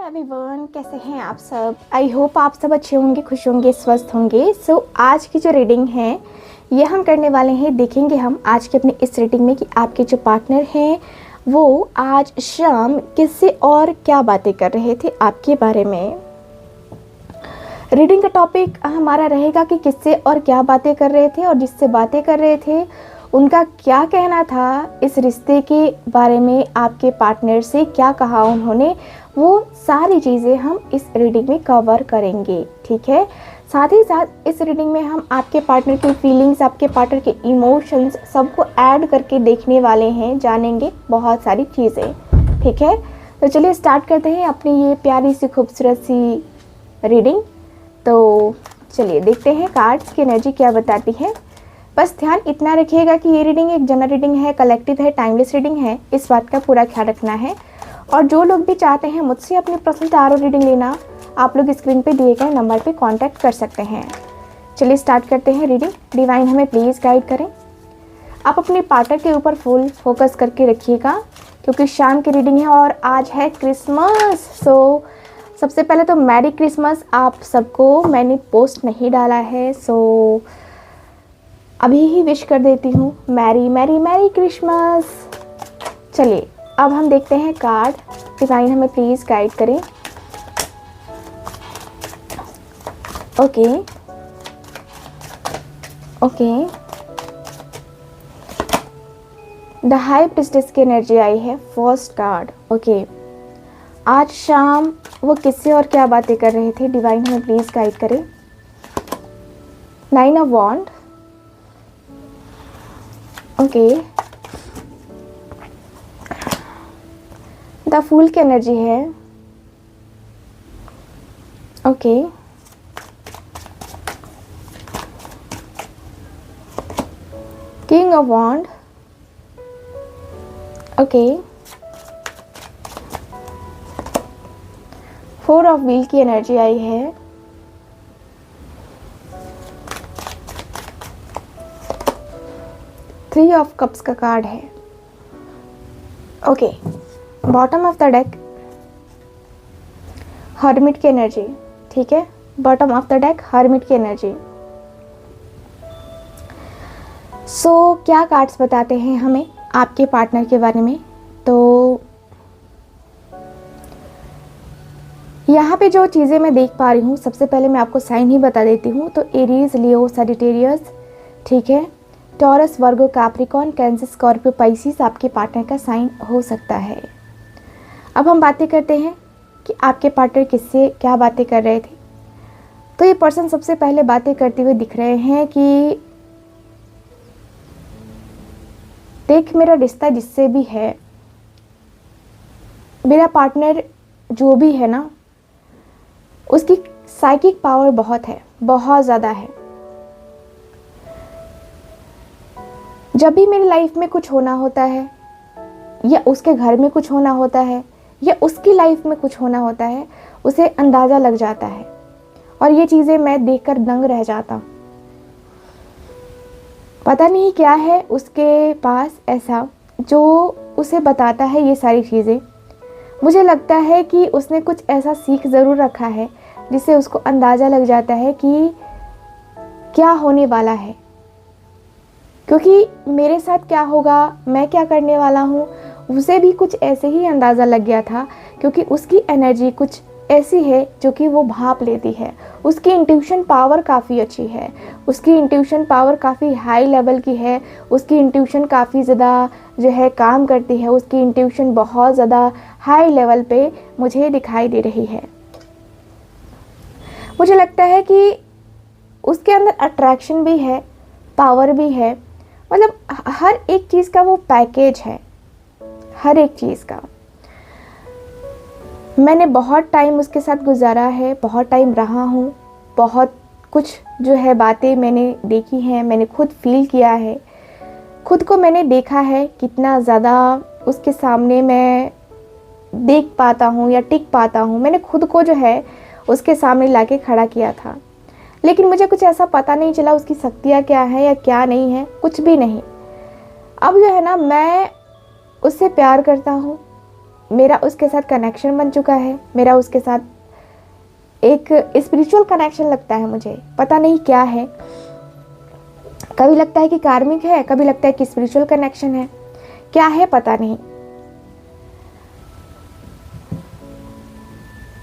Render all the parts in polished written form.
Everyone, कैसे हैं आप सब। आई होप आप सब अच्छे होंगे, खुश होंगे, स्वस्थ होंगे। आज की जो रीडिंग है ये हम करने वाले हैं। देखेंगे हम आज के अपने इस रीडिंग में कि आपके जो पार्टनर हैं वो आज शाम किससे और क्या बातें कर रहे थे आपके बारे में। रीडिंग का टॉपिक हमारा रहेगा कि किससे और क्या बातें कर रहे थे और जिससे बातें कर रहे थे उनका क्या कहना था इस रिश्ते के बारे में, आपके पार्टनर से क्या कहा उन्होंने, वो सारी चीज़ें हम इस रीडिंग में कवर करेंगे। ठीक है, साथ ही साथ इस रीडिंग में हम आपके पार्टनर की फीलिंग्स, आपके पार्टनर के इमोशंस सबको ऐड करके देखने वाले हैं, जानेंगे बहुत सारी चीज़ें। ठीक है, तो चलिए स्टार्ट करते हैं अपनी ये प्यारी सी खूबसूरत सी रीडिंग। तो चलिए देखते हैं कार्ड्स की एनर्जी क्या बताती है। बस ध्यान इतना रखिएगा कि ये रीडिंग एक जनरल रीडिंग है, कलेक्टिव है, टाइमलेस रीडिंग है, इस बात का पूरा ख्याल रखना है। और जो लोग भी चाहते हैं मुझसे अपनी पर्सनल टैरो रीडिंग लेना, आप लोग स्क्रीन पे दिए गए नंबर पे कांटेक्ट कर सकते हैं। चलिए स्टार्ट करते हैं रीडिंग। डिवाइन हमें प्लीज़ गाइड करें। आप अपने पार्टनर के ऊपर फुल फोकस करके रखिएगा क्योंकि शाम की रीडिंग है और आज है क्रिसमस। सबसे पहले तो मैरी क्रिसमस आप सबको। मैंने पोस्ट नहीं डाला है, अभी ही विश कर देती हूँ, मैरी मैरी मैरी क्रिसमस। चलिए अब हम देखते हैं कार्ड। डिवाइन हमें प्लीज़ गाइड करें। ओके द हाई प्रिस्टेस की एनर्जी आई है, फर्स्ट कार्ड। ओके, आज शाम वो किससे और क्या बातें कर रहे थे, डिवाइन हमें प्लीज़ गाइड करें। 9 of wand. Okay, the fool की एनर्जी है। Okay, king of wand. Okay, 4 of wheel की एनर्जी आई है। थ्री ऑफ कप्स का कार्ड है। Okay, bottom of the deck hermit की एनर्जी। ठीक है, bottom of the deck hermit की एनर्जी। क्या कार्ड्स बताते हैं हमें आपके पार्टनर के बारे में। तो यहाँ पे जो चीज़ें मैं देख पा रही हूँ, सबसे पहले मैं आपको साइन ही बता देती हूँ। तो एरीज, लियो, सजिटेरियस, ठीक है, टॉरस, वर्गो, कैप्रिकॉर्न, कैंसर, स्कॉर्पियो, पाइसिस आपके पार्टनर का साइन हो सकता है। अब हम बातें करते हैं कि आपके पार्टनर किससे क्या बातें कर रहे थे। तो ये पर्सन सबसे पहले बातें करते हुए दिख रहे हैं कि देख, मेरा रिश्ता जिससे भी है, मेरा पार्टनर जो भी है ना, उसकी साइकिक पावर बहुत है, बहुत ज़्यादा है। जब भी मेरी लाइफ में कुछ होना होता है या उसके घर में कुछ होना होता है या उसकी लाइफ में कुछ होना होता है, उसे अंदाज़ा लग जाता है और ये चीज़ें मैं देखकर दंग रह जाता हूँ। पता नहीं क्या है उसके पास ऐसा जो उसे बताता है ये सारी चीज़ें। मुझे लगता है कि उसने कुछ ऐसा सीख ज़रूर रखा है जिससे उसको अंदाज़ा लग जाता है कि क्या होने वाला है, क्योंकि मेरे साथ क्या होगा, मैं क्या करने वाला हूँ, उसे भी कुछ ऐसे ही अंदाज़ा लग गया था। क्योंकि उसकी एनर्जी कुछ ऐसी है जो कि वो भाप लेती है। उसकी इंट्यूशन पावर काफ़ी अच्छी है, उसकी इंट्यूशन पावर काफ़ी हाई लेवल की है, उसकी इंट्यूशन काफ़ी ज़्यादा जो है काम करती है, उसकी इंट्यूशन बहुत ज़्यादा हाई लेवल पे मुझे दिखाई दे रही है। मुझे लगता है कि उसके अंदर अट्रैक्शन भी है, पावर भी है, मतलब हर एक चीज़ का वो पैकेज है, हर एक चीज़ का। मैंने बहुत टाइम उसके साथ गुजारा है, बहुत टाइम रहा हूँ, बहुत कुछ जो है बातें मैंने देखी हैं, मैंने खुद फील किया है, खुद को मैंने देखा है कितना ज़्यादा उसके सामने मैं देख पाता हूँ या टिक पाता हूँ। मैंने खुद को जो है उसके सामने लाके खड़ा किया था, लेकिन मुझे कुछ ऐसा पता नहीं चला उसकी शक्तियाँ क्या हैं या क्या नहीं है, कुछ भी नहीं। अब जो है ना, मैं उससे प्यार करता हूँ, मेरा उसके साथ कनेक्शन बन चुका है, मेरा उसके साथ एक स्पिरिचुअल कनेक्शन लगता है मुझे, पता नहीं क्या है। कभी लगता है कि कार्मिक है, कभी लगता है कि स्पिरिचुअल कनेक्शन है, क्या है पता नहीं।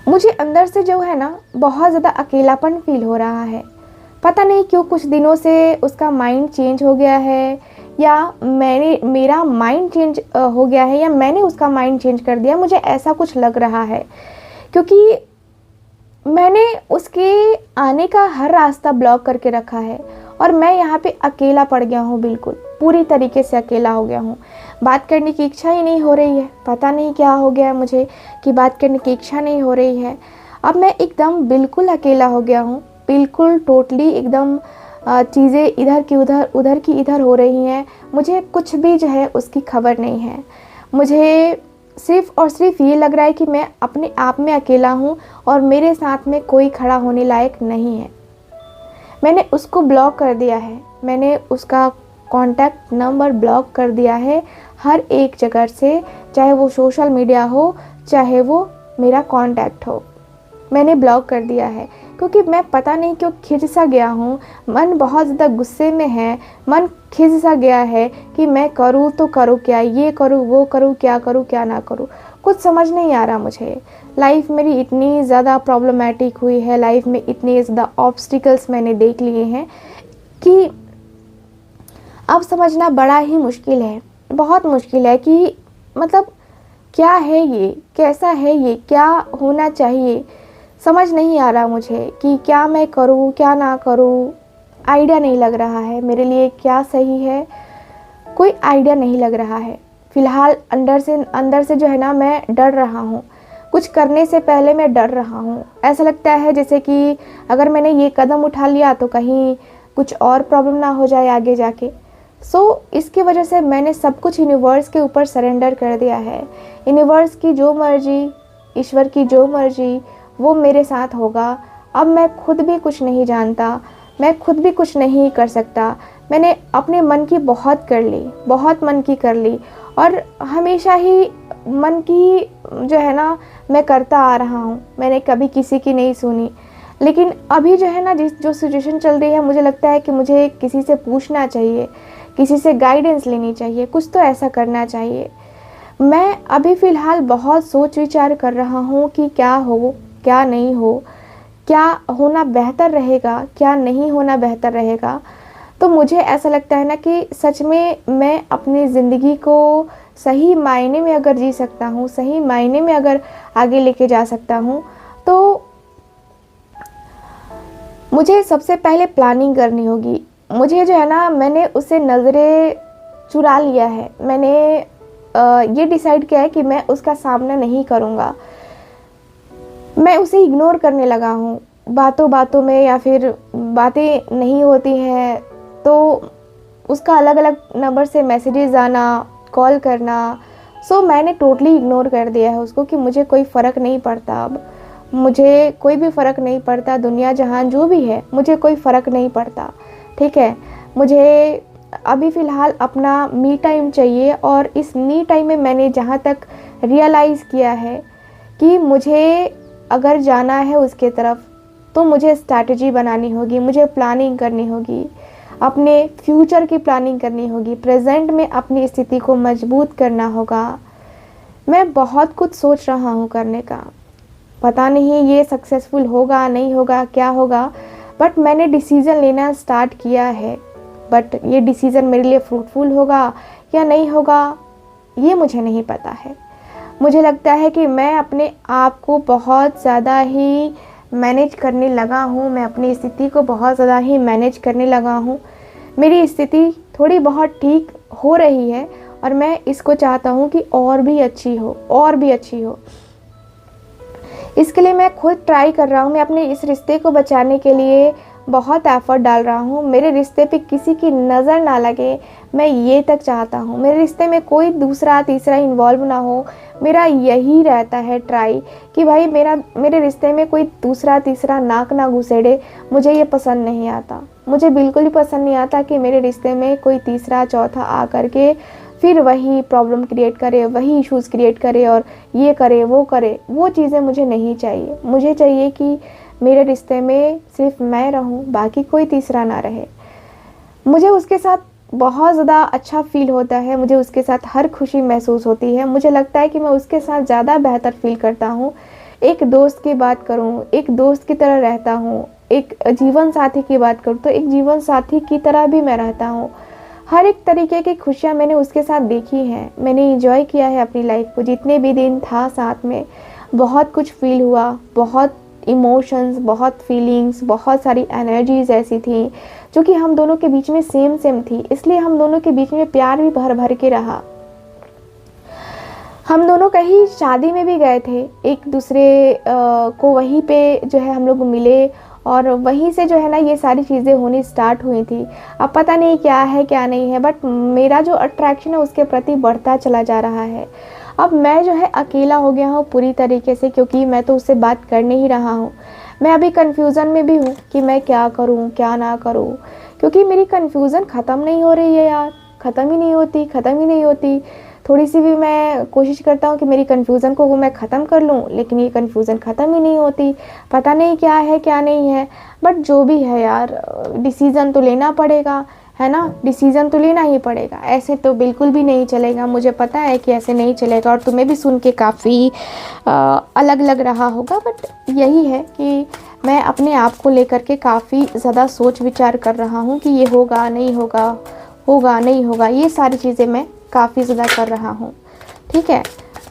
मुझे अंदर से जो है ना बहुत ज़्यादा अकेलापन फील हो रहा है। पता नहीं क्यों कुछ दिनों से उसका माइंड चेंज हो गया है, या मेरा माइंड चेंज हो गया है, या मैंने उसका माइंड चेंज कर दिया, मुझे ऐसा कुछ लग रहा है। क्योंकि मैंने उसके आने का हर रास्ता ब्लॉक करके रखा है और मैं यहाँ पे अकेला पड़ गया हूँ, बिल्कुल पूरी तरीके से अकेला हो गया हूँ। बात करने की इच्छा ही नहीं हो रही है, पता नहीं क्या हो गया है मुझे कि बात करने की इच्छा नहीं हो रही है। अब मैं एकदम बिल्कुल अकेला हो गया हूँ, बिल्कुल टोटली एकदम चीज़ें इधर की उधर, उधर की इधर हो रही हैं। मुझे कुछ भी जो है उसकी खबर नहीं है। मुझे सिर्फ़ और सिर्फ ये लग रहा है कि मैं अपने आप में अकेला हूँ और मेरे साथ में कोई खड़ा होने लायक नहीं है। मैंने उसको ब्लॉक कर दिया है, मैंने उसका कॉन्टैक्ट नंबर ब्लॉक कर दिया है हर एक जगह से, चाहे वो सोशल मीडिया हो, चाहे वो मेरा कॉन्टैक्ट हो, मैंने ब्लॉक कर दिया है। क्योंकि मैं पता नहीं क्यों खिंच सा गया हूँ, मन बहुत ज़्यादा गुस्से में है, मन खिंच सा गया है कि मैं करूँ तो करूँ क्या, ये करूँ वो करूँ, क्या ना करूँ, कुछ समझ नहीं आ रहा मुझे। लाइफ मेरी इतनी ज़्यादा प्रॉब्लमेटिक हुई है, लाइफ में इतने ज़्यादा ऑब्स्टिकल्स मैंने देख लिए हैं कि अब समझना बड़ा ही मुश्किल है, बहुत मुश्किल है कि मतलब क्या है ये, कैसा है ये, क्या होना चाहिए, समझ नहीं आ रहा मुझे कि क्या मैं करूँ क्या ना करूँ। आइडिया नहीं लग रहा है मेरे लिए क्या सही है, कोई आइडिया नहीं लग रहा है। फ़िलहाल अंदर से जो है ना मैं डर रहा हूँ, कुछ करने से पहले मैं डर रहा हूँ। ऐसा लगता है जैसे कि अगर मैंने ये कदम उठा लिया तो कहीं कुछ और प्रॉब्लम ना हो जाए आगे जाके। इसकी वजह से मैंने सब कुछ यूनिवर्स के ऊपर सरेंडर कर दिया है। यूनिवर्स की जो मर्जी, ईश्वर की जो मर्जी, वो मेरे साथ होगा। अब मैं खुद भी कुछ नहीं जानता, मैं खुद भी कुछ नहीं कर सकता। मैंने अपने मन की बहुत कर ली, बहुत मन की कर ली, और हमेशा ही मन की जो है ना मैं करता आ रहा हूँ, मैंने कभी किसी की नहीं सुनी। लेकिन अभी जो है ना जो सिचुएशन चल रही है, मुझे लगता है कि मुझे किसी से पूछना चाहिए, किसी से गाइडेंस लेनी चाहिए, कुछ तो ऐसा करना चाहिए। मैं अभी फ़िलहाल बहुत सोच विचार कर रहा हूँ कि क्या हो क्या नहीं हो, क्या होना बेहतर रहेगा, क्या नहीं होना बेहतर रहेगा। तो मुझे ऐसा लगता है ना कि सच में मैं अपनी ज़िंदगी को सही मायने में अगर जी सकता हूँ, सही मायने में अगर आगे लेके जा सकता हूँ, तो मुझे सबसे पहले प्लानिंग करनी होगी। मुझे जो है ना मैंने उसे नज़रें चुरा लिया है, मैंने ये डिसाइड किया है कि मैं उसका सामना नहीं करूँगा। मैं उसे इग्नोर करने लगा हूँ बातों बातों में, या फिर बातें नहीं होती हैं तो उसका अलग अलग नंबर से मैसेजेस आना, कॉल करना। मैंने टोटली इग्नोर कर दिया है उसको कि मुझे कोई फ़र्क नहीं पड़ता। अब मुझे कोई भी फ़र्क नहीं पड़ता, दुनिया जहान जो भी है मुझे कोई फ़र्क नहीं पड़ता, ठीक है। मुझे अभी फ़िलहाल अपना मी टाइम चाहिए, और इस मी टाइम में मैंने जहाँ तक रियलाइज़ किया है कि मुझे अगर जाना है उसके तरफ तो मुझे स्ट्रैटेजी बनानी होगी, मुझे प्लानिंग करनी होगी, अपने फ्यूचर की प्लानिंग करनी होगी, प्रेजेंट में अपनी स्थिति को मजबूत करना होगा। मैं बहुत कुछ सोच रहा हूँ करने का, पता नहीं ये सक्सेसफुल होगा नहीं होगा क्या होगा, बट मैंने डिसीज़न लेना स्टार्ट किया है। बट ये डिसीज़न मेरे लिए फ्रूटफुल होगा या नहीं होगा ये मुझे नहीं पता है। मुझे लगता है कि मैं अपने आप को बहुत ज़्यादा ही मैनेज करने लगा हूँ, मैं अपनी स्थिति को बहुत ज़्यादा ही मैनेज करने लगा हूँ। मेरी स्थिति थोड़ी बहुत ठीक हो रही है और मैं इसको चाहता हूँ कि और भी अच्छी हो, और भी अच्छी हो। इसके लिए मैं खुद ट्राई कर रहा हूँ, मैं अपने इस रिश्ते को बचाने के लिए बहुत एफ़र्ट डाल रहा हूँ। मेरे रिश्ते पे किसी की नज़र ना लगे, मैं ये तक चाहता हूँ। मेरे रिश्ते में कोई दूसरा तीसरा इन्वॉल्व ना हो, मेरा यही रहता है ट्राई कि भाई मेरे रिश्ते में कोई दूसरा तीसरा नाक ना घुसेड़े। मुझे ये पसंद नहीं आता, मुझे बिल्कुल ही पसंद नहीं आता कि मेरे रिश्ते में कोई तीसरा चौथा आ कर के फिर वही प्रॉब्लम क्रिएट करे, वही इश्यूज़ क्रिएट करे और ये करे वो करे। वो चीज़ें मुझे नहीं चाहिए। मुझे चाहिए कि मेरे रिश्ते में सिर्फ मैं रहूं, बाकी कोई तीसरा ना रहे। मुझे उसके साथ बहुत ज़्यादा अच्छा फ़ील होता है, मुझे उसके साथ हर खुशी महसूस होती है। मुझे लगता है कि मैं उसके साथ ज़्यादा बेहतर फ़ील करता हूँ। एक दोस्त की बात करूँ, एक दोस्त की तरह रहता हूँ। एक जीवन साथी की बात करूँ तो एक जीवन साथी की तरह भी मैं रहता हूँ। हर एक तरीके की खुशियाँ मैंने उसके साथ देखी हैं। मैंने एंजॉय किया है अपनी लाइफ को। जितने भी दिन था साथ में, बहुत कुछ फ़ील हुआ, बहुत इमोशंस, बहुत फीलिंग्स, बहुत सारी एनर्जीज़ ऐसी थी जो कि हम दोनों के बीच में सेम थी। इसलिए हम दोनों के बीच में प्यार भी भर भर के रहा। हम दोनों कहीं शादी में भी गए थे, एक दूसरे को वहीं पे जो है हम लोग मिले और वहीं से जो है ना ये सारी चीज़ें होनी स्टार्ट हुई थी। अब पता नहीं क्या है क्या नहीं है, बट मेरा जो अट्रैक्शन है उसके प्रति बढ़ता चला जा रहा है। अब मैं जो है अकेला हो गया हूँ पूरी तरीके से, क्योंकि मैं तो उससे बात कर नहीं रहा हूँ। मैं अभी कन्फ्यूज़न में भी हूँ कि मैं क्या करूँ क्या ना करूँ, क्योंकि मेरी कन्फ्यूज़न ख़त्म नहीं हो रही है यार, ख़त्म ही नहीं होती। थोड़ी सी भी मैं कोशिश करता हूँ कि मेरी कन्फ्यूज़न को वो मैं ख़त्म कर लूँ, लेकिन ये कन्फ्यूज़न ख़त्म ही नहीं होती। पता नहीं क्या है क्या नहीं है, बट जो भी है यार, डिसीज़न तो लेना पड़ेगा, है ना। डिसीज़न तो लेना ही पड़ेगा, ऐसे तो बिल्कुल भी नहीं चलेगा। मुझे पता है कि ऐसे नहीं चलेगा और तुम्हें भी सुन के काफ़ी अलग लग रहा होगा, बट यही है कि मैं अपने आप को लेकर के काफ़ी ज़्यादा सोच विचार कर रहा हूँ कि ये होगा नहीं होगा, होगा नहीं होगा, ये सारी चीज़ें मैं काफ़ी ज़्यादा कर रहा हूँ। ठीक है,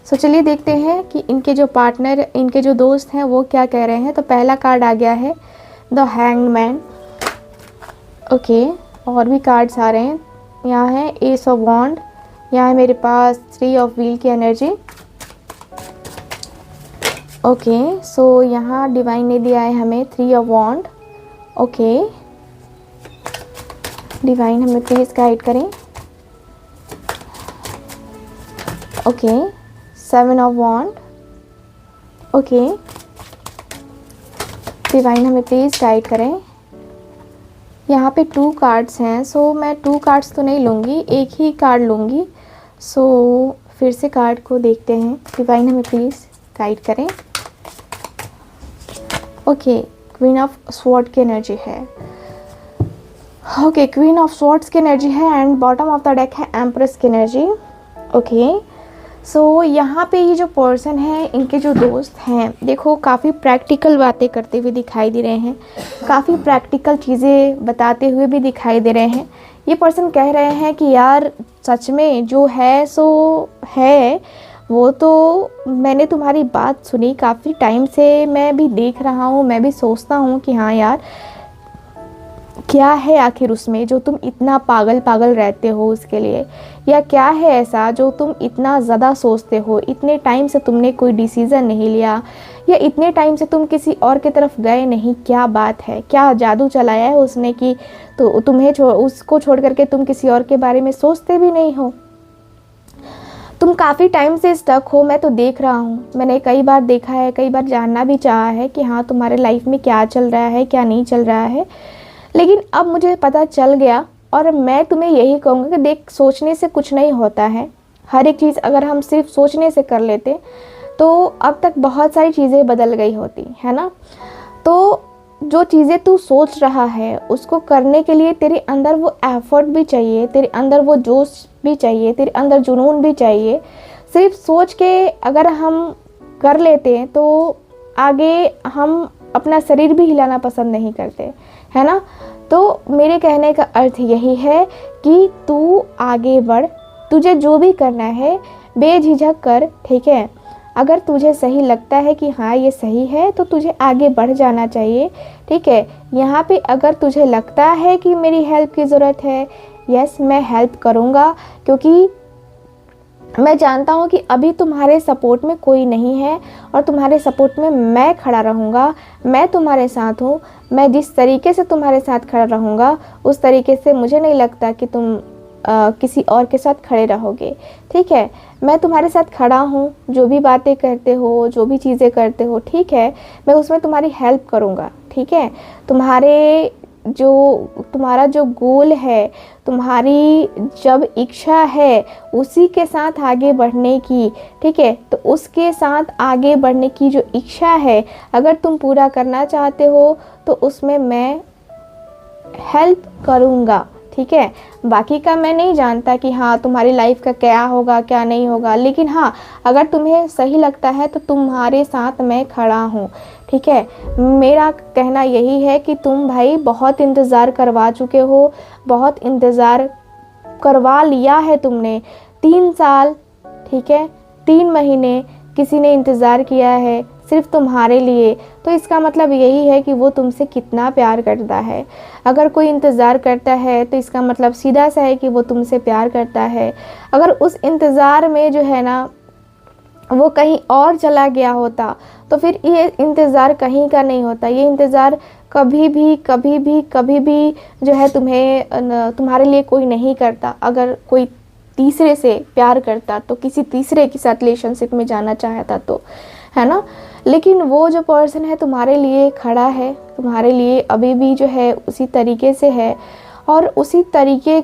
सो चलिए देखते हैं कि इनके जो पार्टनर, इनके जो दोस्त हैं वो क्या कह रहे हैं। तो पहला कार्ड आ गया है द हैंग्ड मैन। ओके, और भी कार्ड्स आ रहे हैं। यहाँ है एस ऑफ वॉन्ड, यहाँ है मेरे पास 3 ऑफ व्हील की एनर्जी। ओके, सो यहाँ डिवाइन ने दिया है हमें 3 ऑफ वॉन्ड। ओके, डिवाइन हमें प्लीज़ गाइड करें। Okay, 7 of wand. Okay, divine हमें प्लीज़ गाइड करें। यहाँ पे 2 कार्ड्स हैं, सो मैं 2 कार्ड्स तो नहीं लूँगी, एक ही कार्ड लूँगी। सो फिर से कार्ड को देखते हैं। डिवाइन हमें प्लीज़ गाइड करें। ओके, क्वीन ऑफ स्वॉर्ड की एनर्जी है। ओके, क्वीन ऑफ स्वॉर्ड्स की एनर्जी है and bottom of the deck है एम्प्रेस की एनर्जी। ओके, सो यहाँ पे ये जो पर्सन है, इनके जो दोस्त हैं, देखो काफ़ी प्रैक्टिकल बातें करते हुए दिखाई दे रहे हैं, काफ़ी प्रैक्टिकल चीज़ें बताते हुए भी दिखाई दे रहे हैं। ये पर्सन कह रहे हैं कि यार सच में जो है सो है, वो तो मैंने तुम्हारी बात सुनी, काफ़ी टाइम से मैं भी देख रहा हूँ, मैं भी सोचता हूँ कि हाँ यार क्या है आखिर उसमें जो तुम इतना पागल पागल रहते हो उसके लिए, या क्या है ऐसा जो तुम इतना ज़्यादा सोचते हो। इतने टाइम से तुमने कोई डिसीज़न नहीं लिया, या इतने टाइम से तुम किसी और की तरफ गए नहीं, क्या बात है, क्या जादू चलाया है उसने कि तो तुम्हें उसको छोड़ करके तुम किसी और के बारे में सोचते भी नहीं हो। तुम काफ़ी टाइम से स्टक हो, मैं तो देख रहा हूँ, मैंने कई बार देखा है, कई बार जानना भी चाहा है कि हाँ तुम्हारे लाइफ में क्या चल रहा है क्या नहीं चल रहा है, लेकिन अब मुझे पता चल गया। और मैं तुम्हें यही कहूँगी कि देख, सोचने से कुछ नहीं होता है। हर एक चीज़ अगर हम सिर्फ सोचने से कर लेते तो अब तक बहुत सारी चीज़ें बदल गई होती, है ना। तो जो चीज़ें तू सोच रहा है उसको करने के लिए तेरे अंदर वो एफर्ट भी चाहिए, तेरे अंदर वो जोश भी चाहिए, तेरे अंदर जुनून भी चाहिए। सिर्फ सोच के अगर हम कर लेते हैं तो आगे हम अपना शरीर भी हिलाना पसंद नहीं करते, है ना। तो मेरे कहने का अर्थ यही है कि तू आगे बढ़, तुझे जो भी करना है बेझिझक कर, ठीक है। अगर तुझे सही लगता है कि हाँ ये सही है तो तुझे आगे बढ़ जाना चाहिए, ठीक है। यहाँ पे अगर तुझे लगता है कि मेरी हेल्प की ज़रूरत है, यस मैं हेल्प करूँगा, क्योंकि मैं जानता हूँ कि अभी तुम्हारे सपोर्ट में कोई नहीं है और तुम्हारे सपोर्ट में मैं खड़ा रहूँगा। मैं तुम्हारे साथ हूँ। मैं जिस तरीके से तुम्हारे साथ खड़ा रहूँगा उस तरीके से मुझे नहीं लगता कि तुम किसी और के साथ खड़े रहोगे, ठीक है। मैं तुम्हारे साथ खड़ा हूँ, जो भी बातें करते हो, जो भी चीज़ें करते हो, ठीक है, मैं उसमें तुम्हारी हेल्प करूँगा, ठीक है। तुम्हारे तुम्हारा जो गोल है, तुम्हारी जब इच्छा है उसी के साथ आगे बढ़ने की, ठीक है, तो उसके साथ आगे बढ़ने की जो इच्छा है अगर तुम पूरा करना चाहते हो तो उसमें मैं हेल्प करूँगा, ठीक है। बाकी का मैं नहीं जानता कि हाँ तुम्हारी लाइफ का क्या होगा क्या नहीं होगा, लेकिन हाँ अगर तुम्हें सही लगता है तो तुम्हारे साथ मैं खड़ा हूँ, ठीक है। मेरा कहना यही है कि तुम भाई बहुत इंतज़ार करवा चुके हो, बहुत इंतज़ार करवा लिया है तुमने, 3 साल, ठीक है, 3 महीने किसी ने इंतज़ार किया है सिर्फ तुम्हारे लिए, तो इसका मतलब यही है कि वो तुमसे कितना प्यार करता है। अगर कोई इंतज़ार करता है तो इसका मतलब सीधा सा है कि वो तुमसे प्यार करता है। अगर उस इंतज़ार में जो है ना वो कहीं और चला गया होता तो फिर ये इंतज़ार कहीं का नहीं होता। ये इंतज़ार कभी भी जो है तुम्हारे लिए कोई नहीं करता। अगर कोई तीसरे से प्यार करता तो किसी तीसरे के साथ रिलेशनशिप में जाना चाहता तो, है ना। लेकिन वो जो पर्सन है तुम्हारे लिए खड़ा है, तुम्हारे लिए अभी भी जो है उसी तरीके से है, और उसी तरीके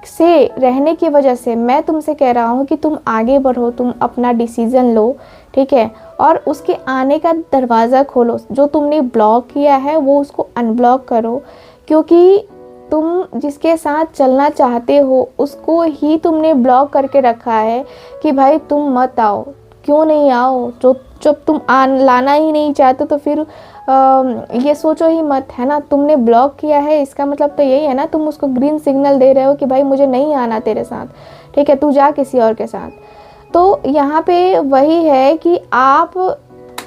से रहने की वजह से मैं तुमसे कह रहा हूँ कि तुम आगे बढ़ो, तुम अपना डिसीज़न लो, ठीक है, और उसके आने का दरवाज़ा खोलो। जो तुमने ब्लॉक किया है वो उसको अनब्लॉक करो, क्योंकि तुम जिसके साथ चलना चाहते हो उसको ही तुमने ब्लॉक करके रखा है कि भाई तुम मत आओ। क्यों नहीं आओ? जब तुम लाना ही नहीं चाहते तो फिर ये सोचो ही मत, है ना। तुमने ब्लॉक किया है इसका मतलब तो यही है ना, तुम उसको ग्रीन सिग्नल दे रहे हो कि भाई मुझे नहीं आना तेरे साथ, ठीक है, तू जा किसी और के साथ। तो यहाँ पे वही है कि आप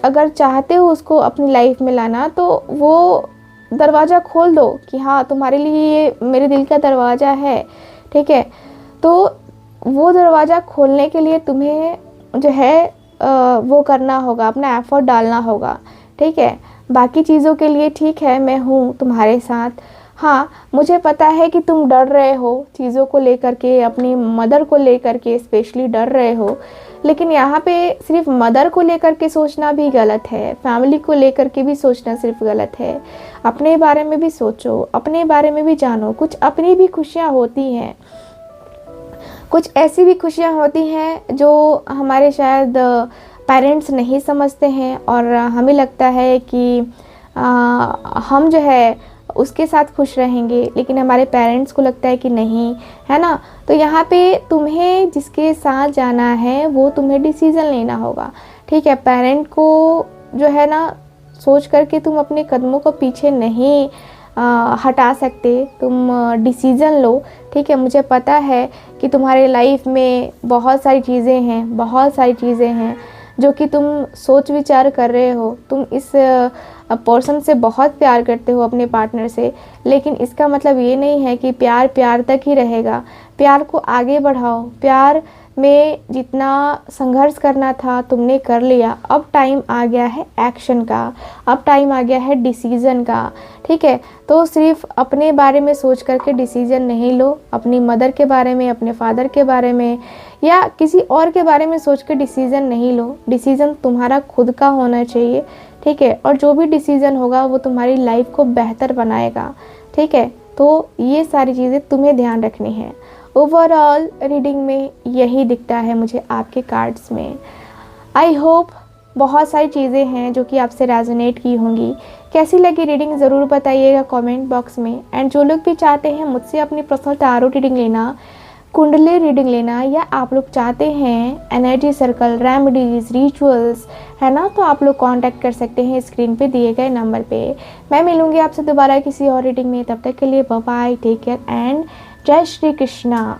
अगर चाहते हो उसको अपनी लाइफ में लाना तो वो दरवाज़ा खोल दो कि हाँ तुम्हारे लिए ये मेरे दिल का दरवाज़ा है, ठीक है। तो वो दरवाज़ा खोलने के लिए तुम्हें जो है वो करना होगा, अपना एफर्ट डालना होगा, ठीक है। बाकी चीज़ों के लिए ठीक है, मैं हूँ तुम्हारे साथ। हाँ मुझे पता है कि तुम डर रहे हो चीज़ों को लेकर के, अपनी मदर को लेकर के स्पेशली डर रहे हो, लेकिन यहाँ पे सिर्फ मदर को लेकर के सोचना भी गलत है, फैमिली को लेकर के भी सोचना सिर्फ गलत है। अपने बारे में भी सोचो, अपने बारे में भी जानो। कुछ अपनी भी खुशियाँ होती हैं, कुछ ऐसी भी खुशियाँ होती हैं जो हमारे शायद पेरेंट्स नहीं समझते हैं, और हमें लगता है कि हम जो है उसके साथ खुश रहेंगे, लेकिन हमारे पेरेंट्स को लगता है कि नहीं, है ना। तो यहाँ पे तुम्हें जिसके साथ जाना है वो तुम्हें डिसीज़न लेना होगा, ठीक है। पेरेंट को जो है ना सोच करके तुम अपने कदमों को पीछे नहीं हटा सकते, तुम डिसीज़न लो, ठीक है। मुझे पता है कि तुम्हारे लाइफ में बहुत सारी चीज़ें हैं जो कि तुम सोच विचार कर रहे हो। तुम इस पर्सन से बहुत प्यार करते हो, अपने पार्टनर से, लेकिन इसका मतलब ये नहीं है कि प्यार प्यार तक ही रहेगा। प्यार को आगे बढ़ाओ। प्यार में जितना संघर्ष करना था तुमने कर लिया, अब टाइम आ गया है एक्शन का, अब टाइम आ गया है डिसीज़न का, ठीक है। तो सिर्फ अपने बारे में सोच करके डिसीज़न नहीं लो, अपनी मदर के बारे में, अपने फादर के बारे में या किसी और के बारे में सोच के डिसीज़न नहीं लो। डिसीज़न तुम्हारा खुद का होना चाहिए, ठीक है, और जो भी डिसीज़न होगा वो तुम्हारी लाइफ को बेहतर बनाएगा, ठीक है। तो ये सारी चीज़ें तुम्हें ध्यान रखनी है। ओवरऑल रीडिंग में यही दिखता है मुझे आपके कार्ड्स में। आई होप बहुत सारी चीज़ें हैं जो कि आपसे रेजोनेट की होंगी। कैसी लगी रीडिंग ज़रूर बताइएगा कमेंट बॉक्स में। एंड जो लोग भी चाहते हैं मुझसे अपनी पर्सनल टैरो रीडिंग लेना, कुंडली रीडिंग लेना, या आप लोग चाहते हैं एनर्जी सर्कल, रेमेडीज़, रिचुअल्स, है ना, तो आप लोग कांटेक्ट कर सकते हैं स्क्रीन पे दिए गए नंबर पे। मैं मिलूँगी आपसे दोबारा किसी और रीडिंग में। तब तक के लिए bye bye, take care and जय श्री कृष्णा।